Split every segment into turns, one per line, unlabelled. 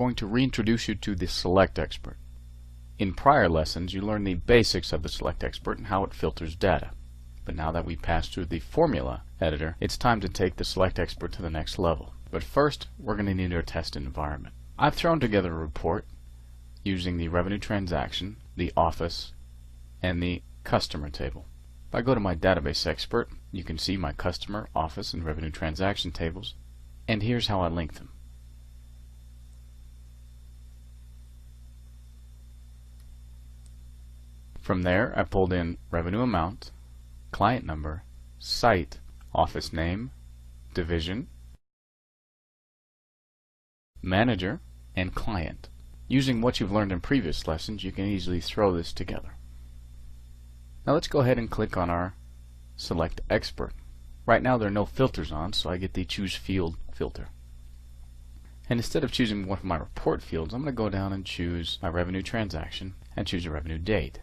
going to reintroduce you to the Select Expert. In prior lessons, you learned the basics of the Select Expert and how it filters data. But now that we passed through the formula editor, it's time to take the Select Expert to the next level. But first, we're going to need our test environment. I've thrown together a report using the revenue transaction, the office, and the customer table. If I go to my database expert, you can see my customer, office, and revenue transaction tables, and here's how I link them. From there, I pulled in revenue amount, client number, site, office name, division, manager, and client. Using what you've learned in previous lessons, you can easily throw this together. Now let's go ahead and click on our Select Expert. Right now there are no filters on, so I get the Choose Field filter. And instead of choosing one of my report fields, I'm going to go down and choose my revenue transaction and choose a revenue date.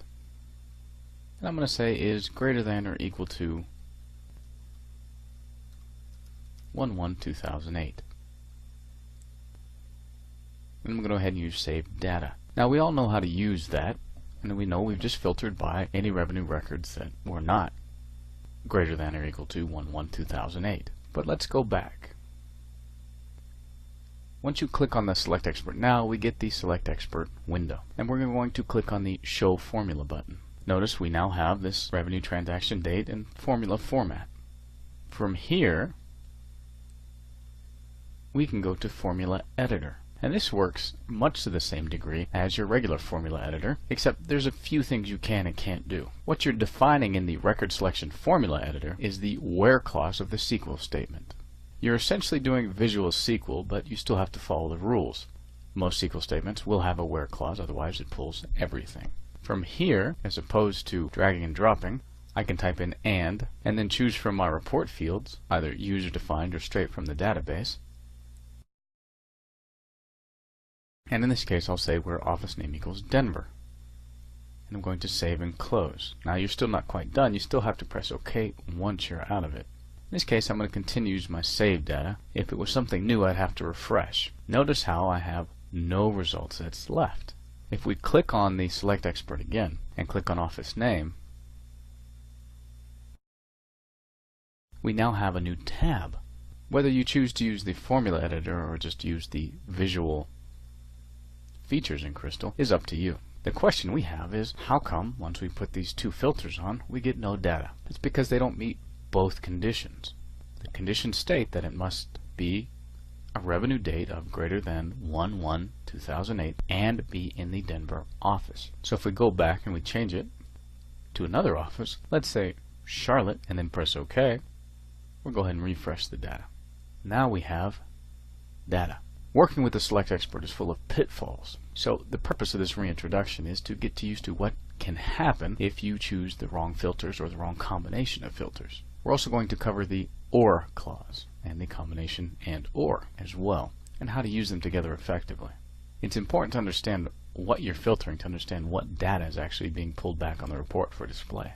And I'm going to say is greater than or equal to 1/1/2008. And I'm going to go ahead and use Save Data. Now we all know how to use that, and we know we've just filtered by any revenue records that were not greater than or equal to 1/1/2008. But let's go back. Once you click on the Select Expert now, we get the Select Expert window. And we're going to click on the Show Formula button. Notice we now have this revenue transaction date and formula format. From here, we can go to Formula Editor. And this works much to the same degree as your regular formula editor, except there's a few things you can and can't do. What you're defining in the record selection formula editor is the where clause of the SQL statement. You're essentially doing Visual SQL, but you still have to follow the rules. Most SQL statements will have a where clause, otherwise it pulls everything. From here, as opposed to dragging and dropping, I can type in and then choose from my report fields, either user defined or straight from the database. And in this case, I'll say where office name equals Denver. And I'm going to save and close. Now you're still not quite done. You still have to press OK once you're out of it. In this case, I'm going to continue to use my save data. If it was something new, I'd have to refresh. Notice how I have no results that's left. If we click on the Select Expert again and click on office name, we now have a new tab. Whether you choose to use the formula editor or just use the visual features in Crystal is up to you. The question we have is, how come once we put these two filters on, we get no data? It's because they don't meet both conditions. The conditions state that it must be a revenue date of greater than 1/1/2008 and be in the Denver office. So if we go back and we change it to another office, let's say Charlotte, and then press OK, we'll go ahead and refresh the data. Now we have data. Working with the Select Expert is full of pitfalls. So the purpose of this reintroduction is to get used to what can happen if you choose the wrong filters or the wrong combination of filters. We're also going to cover the OR clause and the combination and OR as well, and how to use them together effectively. It's important to understand what you're filtering to understand what data is actually being pulled back on the report for display.